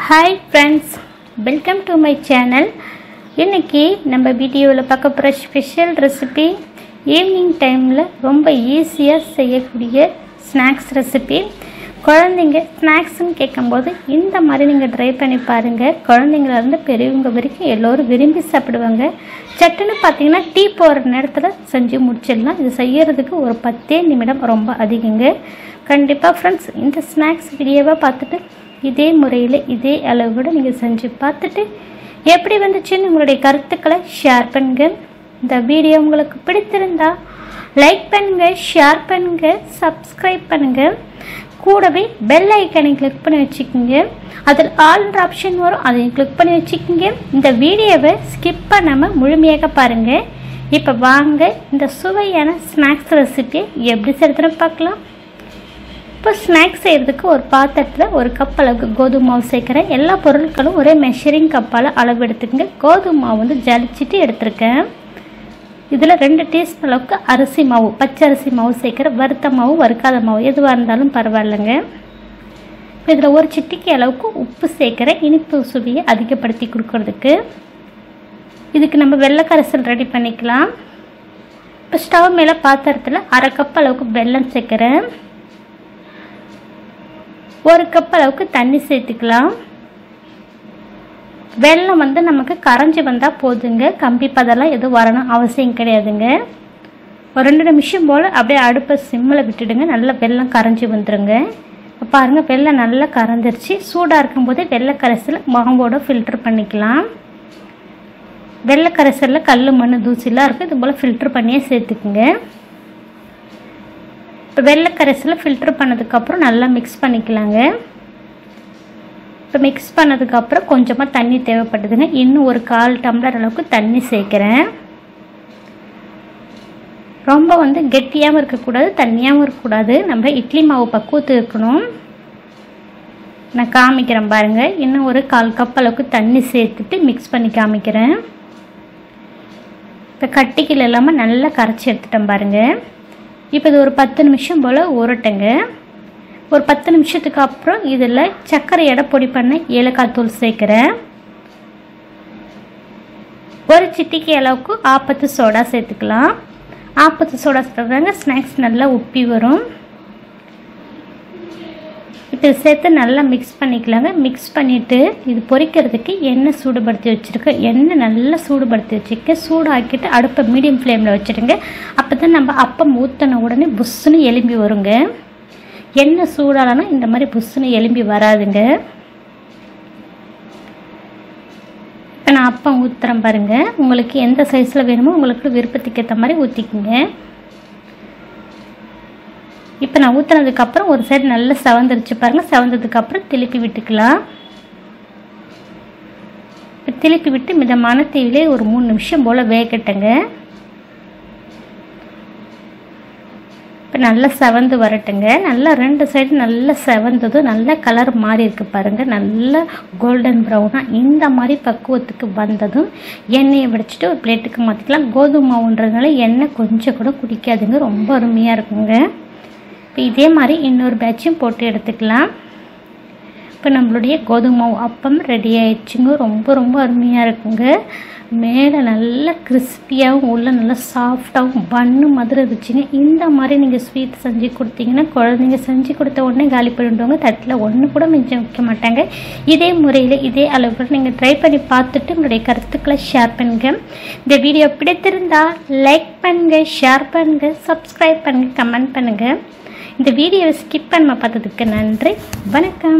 Hi friends, welcome to my channel. இன்னைக்கு நம்ம வீடியோவில் பார்க்க போகிற ஸ்பெஷல் ரெசிபி ஈவினிங் டைமில் ரொம்ப ஈஸியாக செய்யக்கூடிய ஸ்நாக்ஸ் ரெசிபி. குழந்தைங்க ஸ்நாக்ஸ்ன்னு கேட்கும்போது இந்த மாதிரி நீங்கள் ட்ரை பண்ணி பாருங்கள். குழந்தைங்கலேருந்து பெரியவங்க வரைக்கும் எல்லோரும் விரும்பி சாப்பிடுவாங்க. சட்டுன்னு பார்த்தீங்கன்னா டீ போகிற நேரத்தில் செஞ்சு முடிச்சிடலாம். இது செய்யறதுக்கு ஒரு 10 நிமிடம் ரொம்ப அதிகங்க. கண்டிப்பாக ஃப்ரெண்ட்ஸ் இந்த ஸ்நாக்ஸ் வீடியோவை பார்த்துட்டு இதே முறையில் இதே அளவோடு நீங்கள் செஞ்சு பார்த்துட்டு எப்படி வந்துச்சுன்னு உங்களுடைய கருத்துக்களை ஷேர் பண்ணுங்க. இந்த வீடியோ உங்களுக்கு பிடித்திருந்தா லைக் பண்ணுங்கள், ஷேர் பண்ணுங்கள், சப்ஸ்கிரைப் பண்ணுங்கள். கூடவே பெல் ஐக்கனை கிளிக் பண்ணி வச்சுக்கோங்க. அதில் ஆல்ன்ற ஆப்ஷன் வரும், அதையும் கிளிக் பண்ணி வச்சுக்கோங்க. இந்த வீடியோவை ஸ்கிப் பண்ணாமல் முழுமையாக பாருங்கள். இப்போ வாங்க இந்த சுவையான ஸ்நாக்ஸ் ரெசிபியை எப்படி செய்யறதுன்னு பார்க்கலாம். இப்போ ஸ்நாக்ஸ் செய்கிறதுக்கு ஒரு பாத்திரத்தில் ஒரு கப் அளவுக்கு கோதுமை மாவு சேர்க்குறேன். எல்லா பொருட்களும் ஒரே மெஷரிங் கப்பால் அளவு எடுத்துக்கங்க. கோதுமை மாவு வந்து ஜலிச்சிட்டு எடுத்துருக்கேன். இதில் 2 டீஸ்பூன் அளவுக்கு அரிசி மாவு, பச்சை அரிசி மாவு சேர்க்குறேன். வறுத்த மாவு, வறுக்காத மாவு எதுவாக இருந்தாலும் பரவாயில்லைங்க. இதில் ஒரு சிட்டிக்கு அளவுக்கு உப்பு சேர்க்குறேன், இனிப்பு சுவையை அதிகப்படுத்தி கொடுக்கறதுக்கு. இதுக்கு நம்ம வெள்ளை கரைசல் ரெடி பண்ணிக்கலாம். இப்போ ஸ்டவ் மேலே பாத்திரத்தில் 1/2 கப் அளவுக்கு வெல்லம் சேர்க்குறேன். 1 கப் அளவுக்கு தண்ணி சேர்த்துக்கலாம். வெல்லம் வந்து நமக்கு கரைஞ்சி வந்தால் போதுங்க. கம்பி பதெல்லாம் எதுவும் வரணும் அவசியம் கிடையாதுங்க. ஒரு 2 நிமிஷம் போல் அப்படியே அடுப்பை சிம்மில் விட்டுடுங்க. நல்லா வெல்லம் கரைஞ்சி வந்துடுங்க. பாருங்கள், வெல்லம் நல்லா கரைஞ்சிருச்சு. சூடாக இருக்கும்போதே வெள்ளை கரைசல் மாவோடு ஃபில்டர் பண்ணிக்கலாம். வெள்ளை கரைசலில் கல், மண், தூசிலாம் இருக்குது. இது போல் ஃபில்டர் பண்ணியே சேர்த்துக்குங்க. இப்போ வெள்ளை கரைசலை ஃபில்டர் பண்ணதுக்கப்புறம் நல்லா மிக்ஸ் பண்ணிக்கலாங்க. இப்போ மிக்ஸ் பண்ணதுக்கப்புறம் கொஞ்சமாக தண்ணி தேவைப்படுதுங்க. இன்னும் ஒரு 1/4 டம்ளர் அளவுக்கு தண்ணி சேர்க்குறேன். ரொம்ப வந்து கெட்டியாகவும் இருக்கக்கூடாது, தண்ணியாகவும் இருக்கக்கூடாது. நம்ம இட்லி மாவு பக்குவத்து இருக்கணும். நான் காமிக்கிறேன் பாருங்கள். இன்னும் ஒரு 1/4 கப் அளவுக்கு தண்ணி சேர்த்துட்டு மிக்ஸ் பண்ணி காமிக்கிறேன். இப்போ கட்டிக்கில் இல்லாமல் நல்லா கரைச்சி எடுத்துட்டேன் பாருங்கள். இப்போ இது ஒரு 10 நிமிஷம் போல் ஊறட்டுங்க. ஒரு 10 நிமிஷத்துக்கு அப்புறம் இதில் சர்க்கரை எடை பொடி பண்ண ஏலக்காய் தூள் சேர்க்குறேன். ஒரு சிட்டிக்கு அளவுக்கு ஆப்பத்து சோடா சேர்த்துக்கலாம். ஆப்பத்து சோடா சேர்த்துறாங்க ஸ்நாக்ஸ் நல்லா உப்பி வரும். இப்போ சேர்த்து நல்லா மிக்ஸ் பண்ணிக்கலாங்க. மிக்ஸ் பண்ணிவிட்டு இது பொரிக்கிறதுக்கு எண்ணெய் சூடுபடுத்தி வச்சுருக்கேன். எண்ணெய் நல்லா சூடுபடுத்தி வச்சுக்க. சூடாக்கிட்டு அடுப்பை மீடியம் ஃப்ளேமில் வச்சுடுங்க. அப்போ தான் நம்ம அப்பம் ஊற்றின உடனே புஷ்ஷுன்னு எலும்பி வருங்க. எண்ணெய் சூடாலனா இந்த மாதிரி புஷ்ஷுன்னு எலும்பி வராதுங்க. இப்போ நான் அப்பம் ஊற்றுறேன் பாருங்கள். உங்களுக்கு எந்த சைஸில் வேணுமோ உங்களுக்கு விருப்பத்துக்கு ஏற்ற மாதிரி ஊற்றிக்குங்க. இப்போ நான் ஊற்றுனதுக்கப்புறம் ஒரு சைடு நல்லா செவந்துருச்சு பாருங்கள். செவந்ததுக்கப்புறம் திருப்பி விட்டுக்கலாம். இப்போ திருப்பி விட்டு மிதமான தீவிலே ஒரு 3 நிமிஷம் போல் வேகட்டுங்க. இப்போ நல்லா செவந்து வரட்டுங்க. நல்லா 2 சைடு நல்லா செவந்ததும் நல்லா கலர் மாறி இருக்குது பாருங்கள். நல்லா கோல்டன் ப்ரௌனாக இந்த மாதிரி பக்குவத்துக்கு வந்ததும் எண்ணெயை வடிச்சிட்டு ஒரு பிளேட்டுக்கு மாற்றிக்கலாம். கோதுமை மாவுன்றதுனால எண்ணெய் கொஞ்சம் கூட குடிக்காதுங்க. ரொம்ப அருமையாக இருக்குங்க. இப்போ இதே மாதிரி இன்னொரு பேட்சும் போட்டு எடுத்துக்கலாம். இப்போ நம்மளுடைய கோதுமை மாவு அப்பம் ரெடி ஆயிடுச்சுங்க. ரொம்ப ரொம்ப அருமையாக இருக்குங்க. மேலே நல்லா கிறிஸ்பியாகவும் உள்ள நல்லா சாஃப்டாகவும் பன்னு மாதிரி இருந்துச்சுங்க. இந்த மாதிரி நீங்கள் ஸ்வீட் செஞ்சு கொடுத்தீங்கன்னா குழந்தைங்க செஞ்சு கொடுத்த உடனே காலி பண்ணிவிடுவாங்க. தட்டில் ஒன்று கூட மிஞ்சம் வைக்க மாட்டாங்க. இதே முறையில் இதே அளவுக்கு நீங்கள் ட்ரை பண்ணி பார்த்துட்டு உங்களுடைய கருத்துக்களை ஷேர் பண்ணுங்கள். இந்த வீடியோ பிடித்திருந்தால் லைக் பண்ணுங்கள், ஷேர் பண்ணுங்கள், சப்ஸ்கிரைப் பண்ணுங்கள், கமெண்ட் பண்ணுங்கள். இந்த வீடியோவை ஸ்கிப் பண்ண பார்த்ததுக்கு நன்றி. வணக்கம்.